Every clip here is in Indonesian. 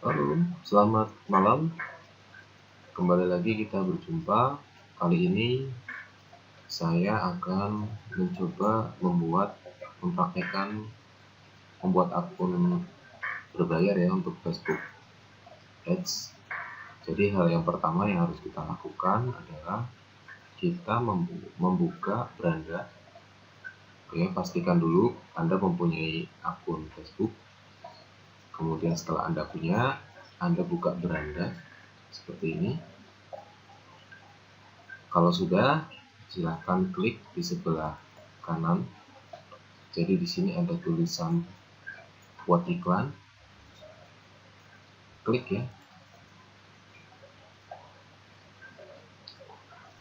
Halo, selamat malam. Kembali lagi kita berjumpa. Kali ini saya akan mencoba mempraktekkan membuat akun berbayar ya untuk Facebook Ads. Jadi hal yang pertama yang harus kita lakukan adalah kita membuka beranda. Oke, pastikan dulu Anda mempunyai akun Facebook. Kemudian setelah Anda punya, Anda buka beranda seperti ini. Kalau sudah, silahkan klik di sebelah kanan. Jadi di sini ada tulisan buat iklan. Klik ya.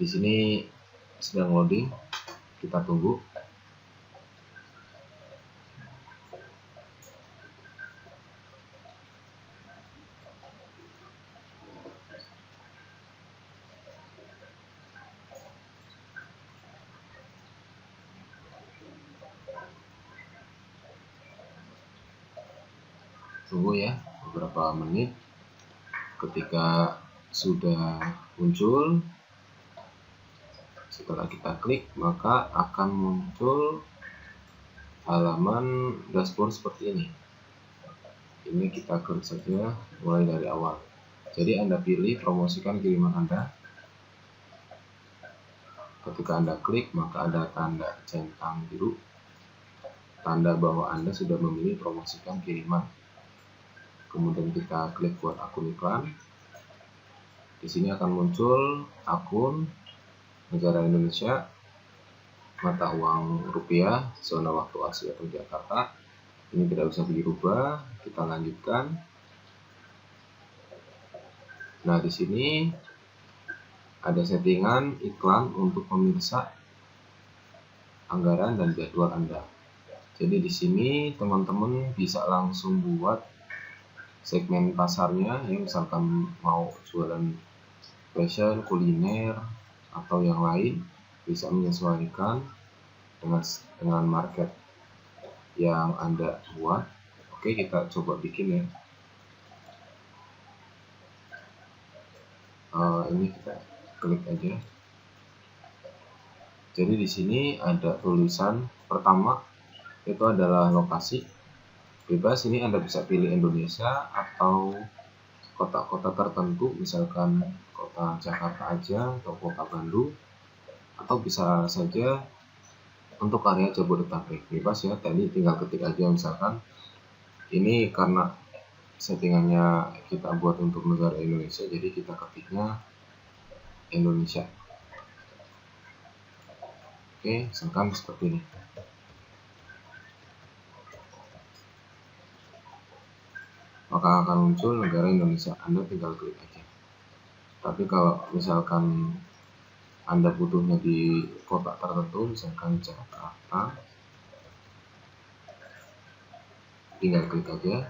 Di sini sedang loading. Kita tunggu. Tunggu ya beberapa menit. Ketika sudah muncul, setelah kita klik maka akan muncul halaman dashboard seperti ini. Ini kita klik saja mulai dari awal. Jadi Anda pilih promosikan kiriman Anda. Ketika Anda klik maka ada tanda centang biru, tanda bahwa Anda sudah memilih promosikan kiriman. Kemudian kita klik buat akun iklan. Di sini akan muncul akun negara Indonesia, mata uang rupiah, zona waktu Asia atau Jakarta. Ini tidak usah dirubah, kita lanjutkan. Nah, di sini ada settingan iklan untuk pemirsa, anggaran dan jadwal Anda. Jadi di sini teman-teman bisa langsung buat segmen pasarnya, ya misalkan mau jualan fashion, kuliner, atau yang lain, bisa menyesuaikan dengan market yang Anda buat. Oke, kita coba bikin ya. Ini kita klik aja. Jadi di sini ada tulisan pertama itu adalah lokasi bebas. Ini Anda bisa pilih Indonesia atau kota-kota tertentu, misalkan kota Jakarta aja atau kota Bandung, atau bisa saja untuk area Jabodetabek, bebas ya. Tadi tinggal ketik aja, misalkan ini karena settingannya kita buat untuk negara Indonesia, jadi kita ketiknya Indonesia. Oke, misalkan seperti ini. Maka akan muncul negara Indonesia. Anda tinggal klik aja. Tapi kalau misalkan Anda butuhnya di kota tertentu, misalkan Jakarta, tinggal klik aja.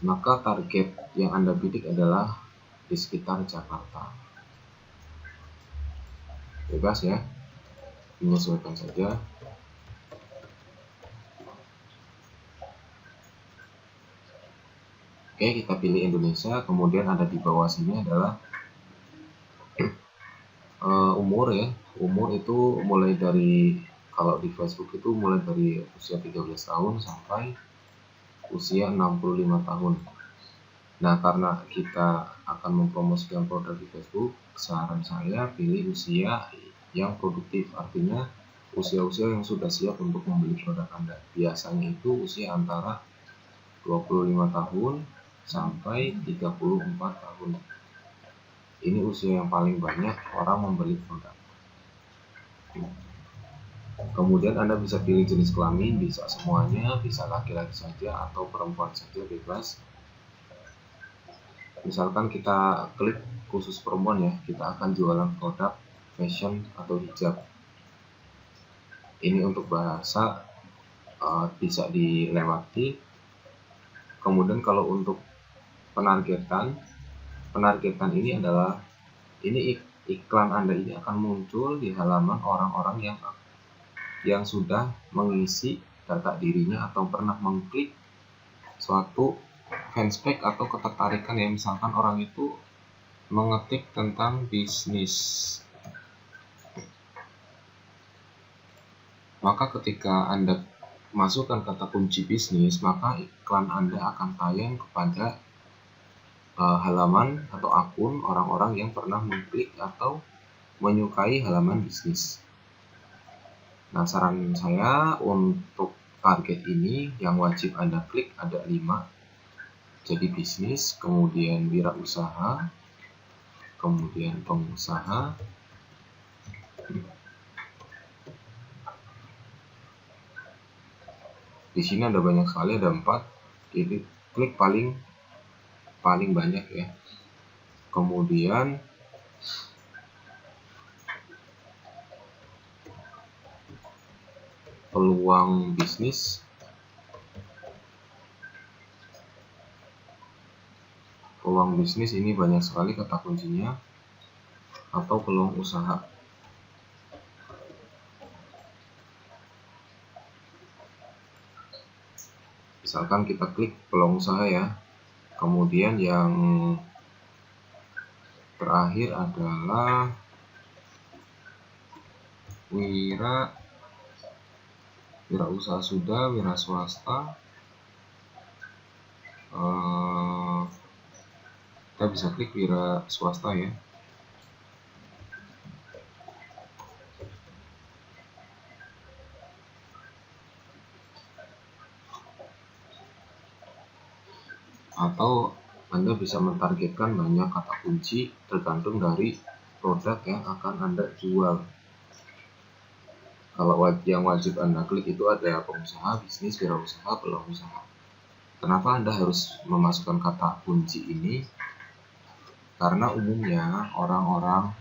Maka target yang Anda bidik adalah di sekitar Jakarta. Bebas ya, menyesuaikan saja. Oke, kita pilih Indonesia. Kemudian ada di bawah sini adalah umur ya. Umur itu mulai dari, kalau di Facebook itu mulai dari usia 13 tahun sampai usia 65 tahun. Nah, karena kita akan mempromosikan produk di Facebook, saran saya pilih usia yang produktif, artinya usia-usia yang sudah siap untuk membeli produk Anda. Biasanya itu usia antara 25 tahun sampai 34 tahun. Ini usia yang paling banyak orang membeli produk. Kemudian Anda bisa pilih jenis kelamin, bisa semuanya, bisa laki-laki saja atau perempuan saja, bebas. Misalkan kita klik khusus perempuan ya, kita akan jualan produk fashion atau hijab. Ini untuk bahasa bisa dilewati. Kemudian kalau untuk penargetan ini adalah, ini iklan Anda ini akan muncul di halaman orang-orang yang sudah mengisi data dirinya atau pernah mengklik suatu fanspage atau ketertarikan ya, misalkan orang itu mengetik tentang bisnis, maka ketika Anda masukkan kata kunci bisnis, maka iklan Anda akan tayang kepada halaman atau akun orang-orang yang pernah mengklik atau menyukai halaman bisnis. Nah, saran saya untuk target ini yang wajib Anda klik ada 5. Jadi bisnis, kemudian wirausaha, kemudian pengusaha, di sini ada banyak sekali, ada 4. Jadi klik paling banyak ya. Kemudian peluang bisnis, ini banyak sekali kata kuncinya, atau peluang usaha. Misalkan kita klik peluang usaha ya. Kemudian yang terakhir adalah wirausaha sudah, wira swasta. Kita bisa klik wira swasta ya. Atau Anda bisa mentargetkan banyak kata kunci tergantung dari produk yang akan Anda jual. Kalau yang wajib Anda klik itu ada pengusaha, bisnis, wirausaha, peluang usaha. Kenapa Anda harus memasukkan kata kunci ini? Karena umumnya orang-orang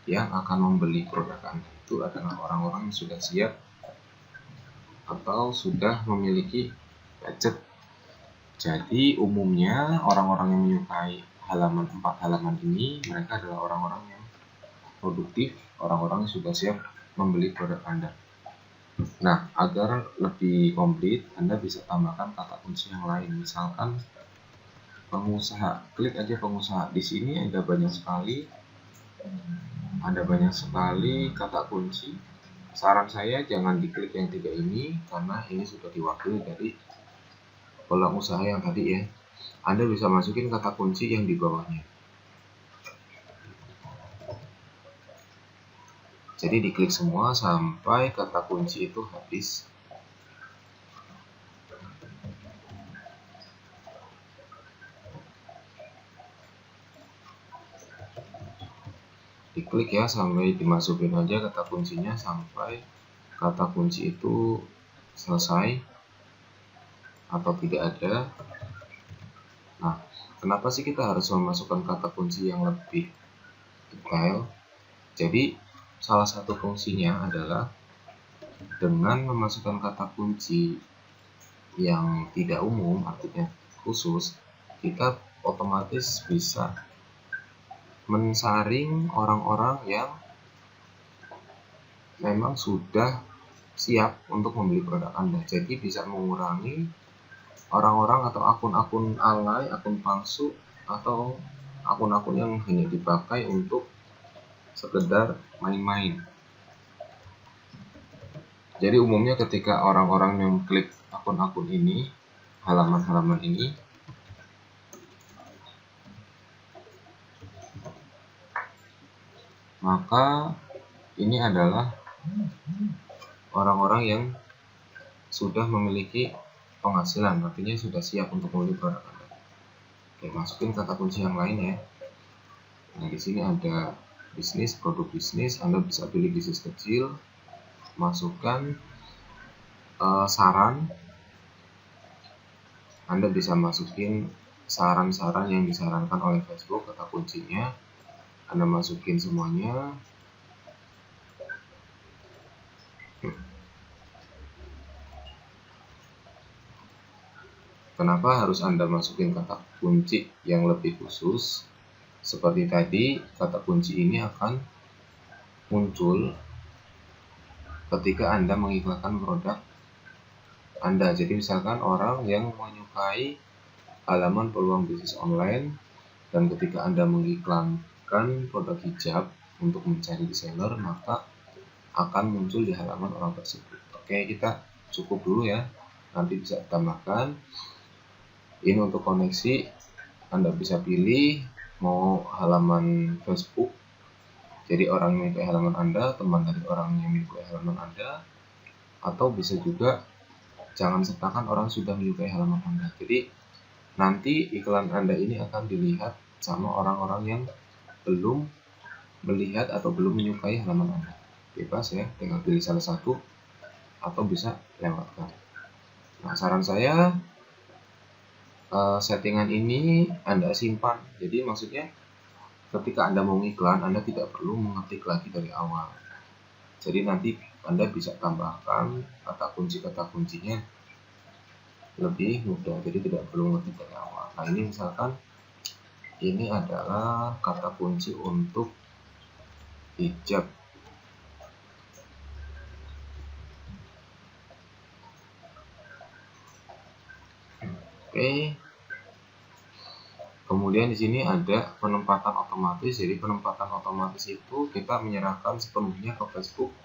yang akan membeli produk Anda itu adalah orang-orang yang sudah siap atau sudah memiliki budget. Jadi umumnya orang-orang yang menyukai 4 halaman ini, mereka adalah orang-orang yang produktif, orang-orang yang sudah siap membeli produk Anda. Nah, agar lebih komplit, Anda bisa tambahkan kata kunci yang lain. Misalkan pengusaha, klik aja pengusaha. Di sini ada banyak sekali kata kunci. Saran saya jangan diklik yang 3 ini, karena ini sudah diwakili dari peluang usaha yang tadi ya. Anda bisa masukin kata kunci yang di bawahnya. Jadi diklik semua sampai kata kunci itu habis. Diklik ya sampai dimasukin aja kata kuncinya sampai kata kunci itu selesai atau tidak ada. Nah, kenapa sih kita harus memasukkan kata kunci yang lebih detail? Jadi salah satu fungsinya adalah dengan memasukkan kata kunci yang tidak umum, artinya khusus, kita otomatis bisa mensaring orang-orang yang memang sudah siap untuk membeli produk Anda. Jadi bisa mengurangi orang-orang atau akun-akun alay, akun palsu, atau akun-akun yang hanya dipakai untuk sekedar main-main. Jadi umumnya ketika orang-orang yang klik akun-akun ini, halaman-halaman ini, maka ini adalah orang-orang yang sudah memiliki penghasilan, artinya sudah siap untuk membeli produk Anda. Oke, masukin kata kunci yang lain ya. Nah, di sini ada bisnis, produk bisnis. Anda bisa pilih bisnis kecil, masukkan saran. Anda bisa masukin saran-saran yang disarankan oleh Facebook, kata kuncinya Anda masukin semuanya. Kenapa harus Anda masukin kata kunci yang lebih khusus? Seperti tadi, kata kunci ini akan muncul ketika Anda mengiklankan produk Anda. Jadi misalkan orang yang menyukai halaman peluang bisnis online, dan ketika Anda mengiklankan produk hijab untuk mencari reseller, maka akan muncul di halaman orang tersebut. Oke, kita cukup dulu ya, nanti bisa ditambahkan. Ini untuk koneksi, Anda bisa pilih mau halaman Facebook, jadi orang yang menyukai halaman Anda, teman dari orang yang menyukai halaman Anda, atau bisa juga jangan sertakan orang sudah menyukai halaman Anda. Jadi nanti iklan Anda ini akan dilihat sama orang-orang yang belum melihat atau belum menyukai halaman Anda. Bebas ya, tinggal pilih salah satu atau bisa lewatkan. Nah, saran saya settingan ini Anda simpan. Jadi maksudnya ketika Anda mau iklan, Anda tidak perlu mengetik lagi dari awal. Jadi nanti Anda bisa tambahkan kata kuncinya lebih mudah, jadi tidak perlu mengetik dari awal. Nah, ini misalkan ini adalah kata kunci untuk hijab. Oke. Kemudian di sini ada penempatan otomatis. Jadi penempatan otomatis itu kita menyerahkan sepenuhnya ke Facebook.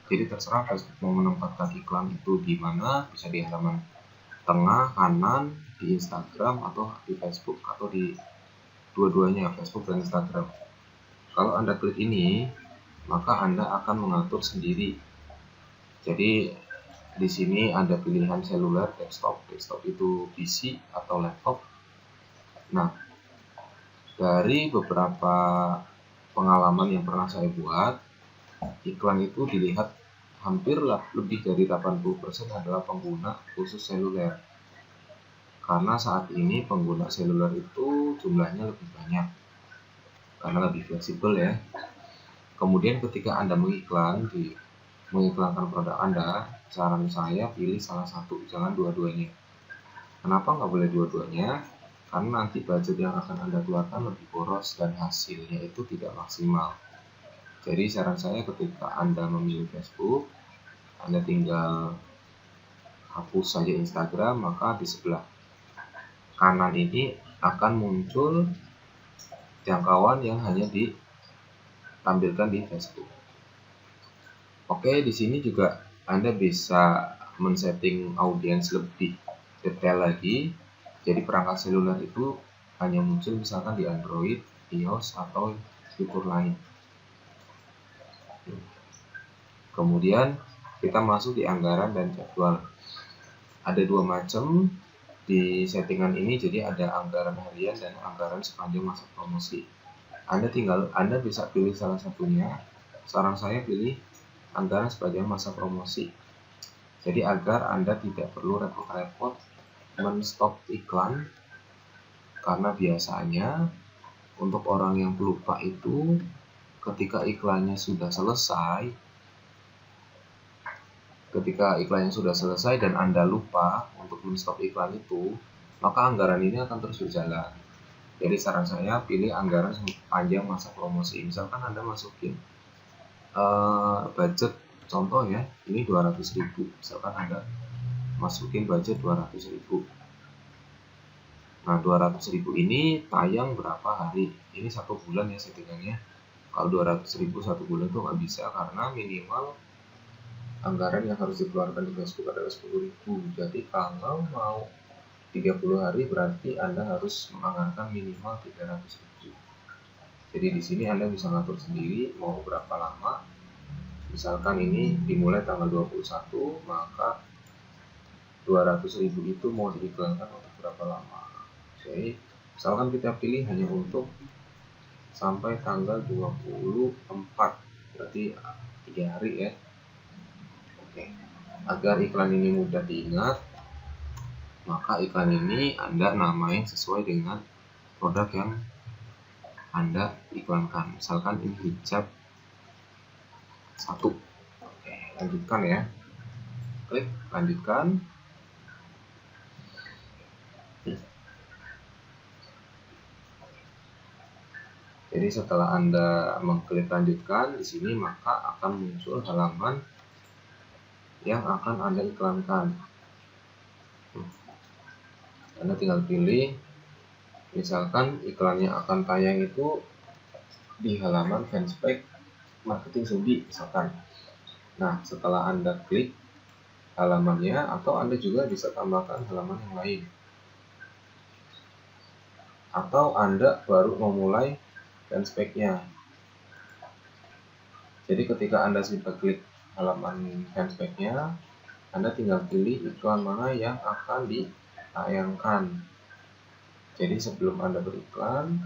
Jadi terserah Facebook mau menempatkan iklan itu di mana, bisa di halaman tengah, kanan, di Instagram, atau di Facebook, atau di dua-duanya, Facebook dan Instagram. Kalau Anda klik ini, maka Anda akan mengatur sendiri. Jadi di sini ada pilihan seluler, desktop itu PC atau laptop. Nah, dari beberapa pengalaman yang pernah saya buat, iklan itu dilihat hampir lebih dari 80% adalah pengguna khusus seluler. Karena saat ini pengguna seluler itu jumlahnya lebih banyak, karena lebih fleksibel ya. Kemudian ketika Anda mengiklankan produk Anda, saran saya pilih salah satu, jangan dua-duanya. Kenapa nggak boleh dua-duanya? Karena nanti budget yang akan Anda keluarkan lebih boros dan hasilnya itu tidak maksimal. Jadi saran saya ketika Anda memilih Facebook, Anda tinggal hapus saja Instagram, maka di sebelah kanan ini akan muncul jangkauan yang hanya ditampilkan di Facebook. Oke, di sini juga Anda bisa men-setting audiens lebih detail lagi. Jadi perangkat seluler itu hanya muncul misalkan di Android, iOS, atau fitur lain. Kemudian kita masuk di anggaran dan jadwal. Ada dua macam di settingan ini, jadi ada anggaran harian dan anggaran sepanjang masa promosi. Anda bisa pilih salah satunya. Saran saya pilih anggaran sepanjang masa promosi. Jadi agar Anda tidak perlu repot-repot men-stop iklan, karena biasanya untuk orang yang pelupa itu ketika iklannya sudah selesai dan Anda lupa untuk men-stop iklan itu, maka anggaran ini akan terus berjalan. Jadi saran saya pilih anggaran sepanjang masa promosi. Misalkan Anda masukin budget, contoh ya, ini 200.000, misalkan Anda masukin budget 200.000. Nah, 200.000 ini tayang berapa hari? Ini 1 bulan ya settingannya. Kalau 200.000 1 bulan itu nggak bisa, karena minimal anggaran yang harus dikeluarkan di Facebook adalah 10.000. Jadi kalau mau 30 hari berarti Anda harus menganggarkan minimal 300.000. Jadi di sini Anda bisa ngatur sendiri mau berapa lama. Misalkan ini dimulai tanggal 21, maka 200.000 itu mau diiklankan untuk berapa lama. Oke, misalkan kita pilih hanya untuk sampai tanggal 24, berarti 3 hari ya. Oke, agar iklan ini mudah diingat, maka iklan ini Anda namain sesuai dengan produk yang Anda iklankan. Misalkan ini hijab 1. Oke, lanjutkan ya. Klik lanjutkan. Jadi setelah Anda mengklik lanjutkan di sini, maka akan muncul halaman yang akan Anda iklankan. Anda tinggal pilih Misalkan iklannya akan tayang itu di halaman fanspage marketing Shopee misalkan. Nah, setelah Anda klik halamannya, atau Anda juga bisa tambahkan halaman yang lain. Atau Anda baru memulai fanspage-nya. Jadi ketika Anda sudah klik halaman fanspage-nya, Anda tinggal pilih iklan mana yang akan ditayangkan. Jadi sebelum Anda beriklan,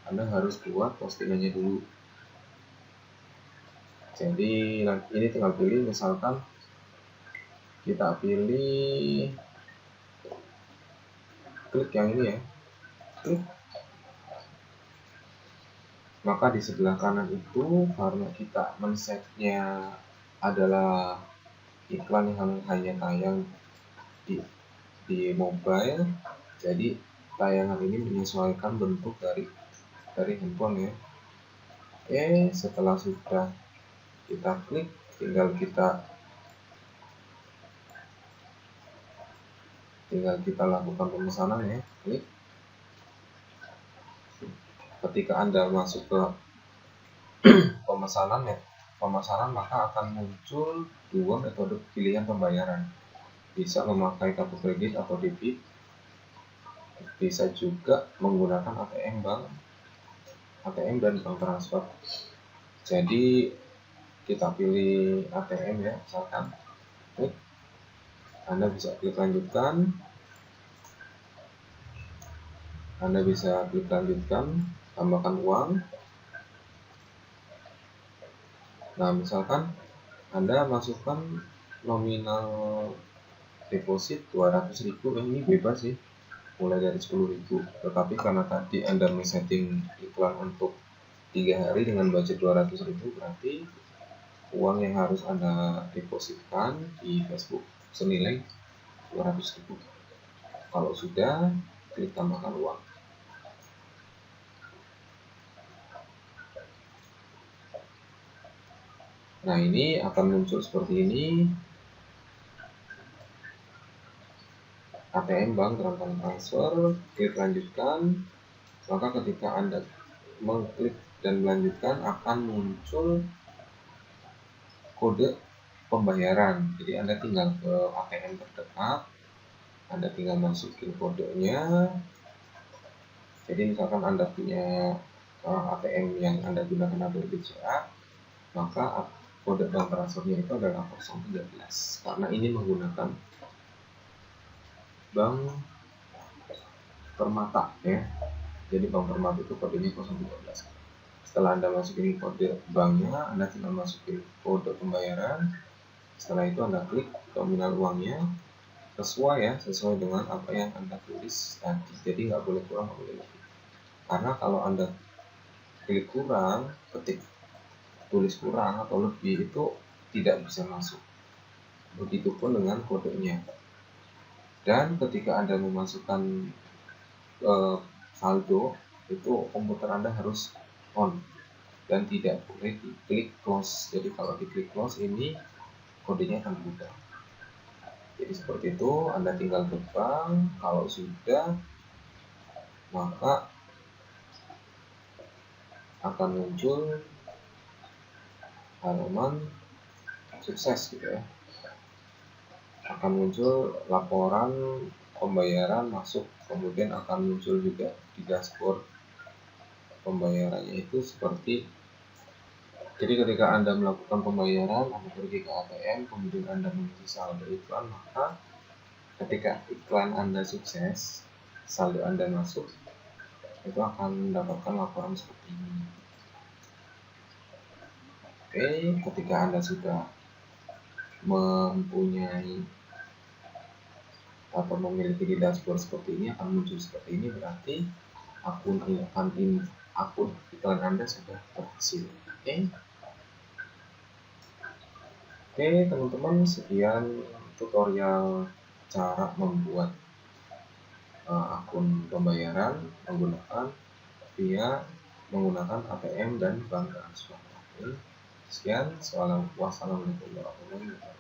Anda harus buat postingannya dulu. Jadi ini tinggal pilih, misalkan kita pilih klik yang ini ya, klik. Maka di sebelah kanan itu, karena kita men-setnya adalah iklan yang hanya tayang di mobile, jadi tayangan ini menyesuaikan bentuk dari handphone ya. Oke, setelah sudah kita klik, tinggal kita lakukan pemesanan ya, klik. Ketika Anda masuk ke pemesanan maka akan muncul dua metode pilihan pembayaran. Bisa memakai kartu kredit atau debit, bisa juga menggunakan ATM dan bank transfer. Jadi kita pilih ATM ya, misalkan klik. Anda bisa klik lanjutkan, tambahkan uang. Nah, misalkan Anda masukkan nominal deposit 200.000, ini bebas sih, mulai dari 10.000. Tetapi karena tadi Anda men-setting iklan untuk 3 hari dengan budget 200.000, berarti uang yang harus Anda depositkan di Facebook senilai 200.000. Kalau sudah, klik tambahkan uang. Nah, ini akan muncul seperti ini. ATM, bank, transfer, klik lanjutkan. Maka ketika Anda mengklik dan melanjutkan, akan muncul kode pembayaran. Jadi Anda tinggal ke ATM terdekat, Anda tinggal masukin kodenya. Jadi misalkan Anda punya ATM yang Anda gunakan adalah BCA, maka kode bank transfernya itu adalah 013, karena ini menggunakan Bank Permata ya. Jadi Bank Permata itu kodenya 013. Setelah Anda masukin kode banknya, Anda tinggal masukin kode pembayaran. Setelah itu Anda klik nominal uangnya sesuai dengan apa yang Anda tulis tadi. Jadi nggak boleh kurang, nggak boleh lebih. Karena kalau Anda klik kurang, tulis kurang atau lebih, itu tidak bisa masuk. Begitupun dengan kodenya. Dan ketika Anda memasukkan saldo, itu komputer Anda harus on dan tidak boleh diklik close. Jadi kalau diklik close, ini kodenya akan berubah. Jadi seperti itu, Anda tinggal ke bank. Kalau sudah, maka akan muncul halaman sukses gitu ya. Akan muncul laporan pembayaran masuk, kemudian akan muncul juga di dashboard pembayarannya itu seperti. Jadi ketika Anda melakukan pembayaran, Anda pergi ke ATM, kemudian Anda mengisi saldo iklan, maka ketika iklan Anda sukses, saldo Anda masuk, itu akan mendapatkan laporan seperti ini. Oke, ketika Anda sudah mempunyai atau memiliki di dashboard seperti ini, akan muncul seperti ini, berarti akun iklan Anda sudah berhasil. Oke teman-teman, sekian tutorial cara membuat akun pembayaran menggunakan ATM dan bank transfer. Sekian, wassalamualaikum warahmatullahi wabarakatuh.